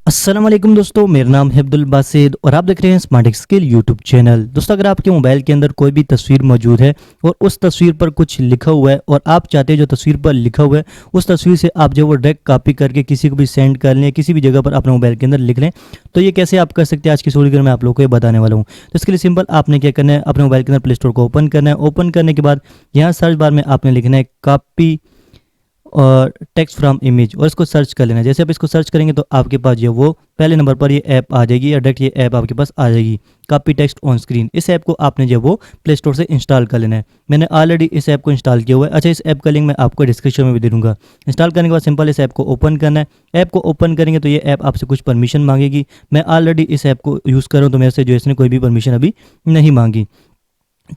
अस्सलाम वालेकुम दोस्तों, मेरा नाम है अब्दुल बासिद और आप देख रहे हैं स्मार्ट स्किल यूट्यूब चैनल। दोस्तों, अगर आपके मोबाइल के अंदर कोई भी तस्वीर मौजूद है और उस तस्वीर पर कुछ लिखा हुआ है और आप चाहते हैं जो तस्वीर पर लिखा हुआ है उस तस्वीर से आप जो वो डायरेक्ट कॉपी करके किसी को भी सेंड कर लें, किसी भी जगह पर अपने मोबाइल के अंदर लिख लें, तो ये कैसे आप कर सकते हैं आज की इस वीडियो में मैं आप लोगों को ये बताने वाला हूँ। तो इसके लिए सिंपल आपने क्या करना है, अपने मोबाइल के अंदर प्ले स्टोर को ओपन करना है। ओपन करने के बाद यहाँ सर्च बार में आपने लिखना है कॉपी और टेक्स्ट फ्रॉम इमेज और इसको सर्च कर लेना है। जैसे आप इसको सर्च करेंगे तो आपके पास जो वो पहले नंबर पर ये ऐप आ जाएगी या डायरेक्ट ये ऐप आपके पास आ जाएगी, कॉपी टेक्स्ट ऑन स्क्रीन। इस ऐप को आपने जो वो प्ले स्टोर से इंस्टॉल कर लेना है। मैंने ऑलरेडी इस ऐप को इंस्टॉल किया हुआ है। अच्छा, इस ऐप का लिंक मैं आपको डिस्क्रिप्शन में भी दे दूँगा। इंस्टॉल करने के बाद सिंपल इस ऐप को ओपन करना है। ऐप को ओपन करेंगे तो ये ऐप आपसे कुछ परमिशन मांगेगी। मैं ऑलरेडी इस ऐप को यूज़ कर रहा हूँ तो मेरे से जो इसने कोई भी परमिशन अभी नहीं मांगी।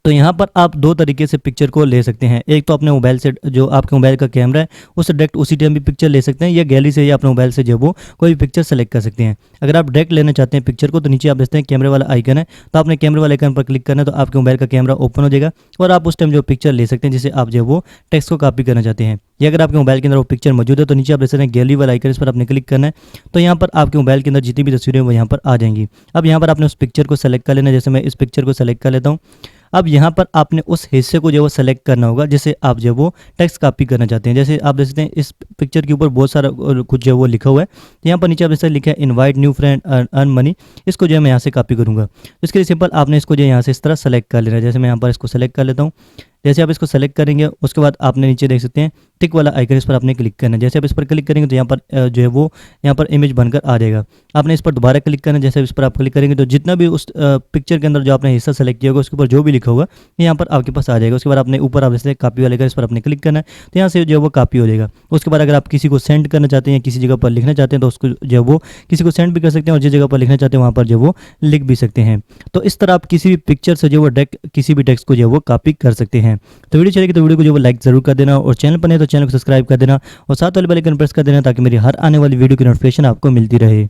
तो यहाँ पर आप दो तरीके से पिक्चर को ले सकते हैं। एक तो अपने मोबाइल से, जो आपके मोबाइल का कैमरा है उससे डायरेक्ट उसी टाइम भी पिक्चर ले सकते हैं, या गैलरी से या अपने मोबाइल से जो वो कोई भी पिक्चर सेलेक्ट कर सकते हैं। अगर आप डायरेक्ट लेना चाहते हैं पिक्चर को तो नीचे आप देखते हैं कैमरे वाला आइकन है, तो आपने कैमरे वाले आइकन पर क्लिक करना है तो आपके मोबाइल का कैमरा ओपन हो जाएगा और आप उस टाइम जो पिक्चर ले सकते हैं जिसे आप जो वो टेक्स्ट को कॉपी करना चाहते हैं। या अगर आपके मोबाइल के अंदर वो पिक्चर मौजूद है तो नीचे आप देख सकते हैं गैलरी वाला आइकन, इस पर आपने क्लिक करना है तो यहाँ पर आपके मोबाइल के अंदर जितनी भी तस्वीरें हैं वो यहाँ पर आ जाएंगी। अब यहाँ पर आपने उस पिक्चर को सेलेक्ट कर लेना है। जैसे मैं इस पिक्चर को सेलेक्ट कर लेता हूँ। अब यहाँ पर आपने उस हिस्से को जो वो सेलेक्ट करना होगा जिसे आप जो वो टेक्स्ट कॉपी करना चाहते हैं। जैसे आप देख सकते हैं इस पिक्चर के ऊपर बहुत सारा कुछ जो वो लिखा हुआ है, तो यहाँ पर नीचे आप जैसे लिखा है invite new friend earn money. इसको जो है मैं यहाँ से कॉपी करूँगा। इसके लिए सिंपल आपने इसको जो यहाँ से इस तरह सेलेक्ट कर लेना है। जैसे मैं यहाँ पर इसको सेलेक्ट कर लेता हूँ। जैसे आप इसको सेलेक्ट करेंगे उसके बाद आपने नीचे देख सकते हैं टिक वाला आइकन, इस पर आपने क्लिक करना है। जैसे आप इस पर क्लिक करेंगे तो यहाँ पर जो है वो यहाँ पर इमेज बनकर आ जाएगा। आपने इस पर दोबारा क्लिक करना है। जैसे इस पर आप क्लिक करेंगे तो जितना भी उस पिक्चर के अंदर जो आपने हिस्सा सेलेक्ट किया होगा उसके ऊपर जो भी लिखा होगा यहाँ पर आपके पास आ जाएगा। उसके बाद आपने ऊपर आप जैसे कॉपी वाले का इस पर आपने क्लिक करना है तो यहाँ से जो है वो कॉपी हो जाएगा। उसके बाद अगर आप किसी को सेंड करना चाहते हैं, किसी जगह पर लिखना चाहते हैं तो उसको जो है वो किसी को सेंड भी कर सकते हैं और जिस जगह पर लिखना चाहते हैं वहाँ पर जो वो लिख भी सकते हैं। तो इस तरह आप किसी भी पिक्चर से जो वो डायरेक्ट किसी भी टेक्स्ट को जो है वो कॉपी कर सकते हैं। तो वीडियो चलेगी तो वीडियो को जो वो लाइक जरूर कर देना और चैनल पर नहीं तो चैनल को सब्सक्राइब कर देना और साथ वाले बेल आइकन प्रेस कर देना ताकि मेरी हर आने वाली वीडियो की नोटिफिकेशन आपको मिलती रहे।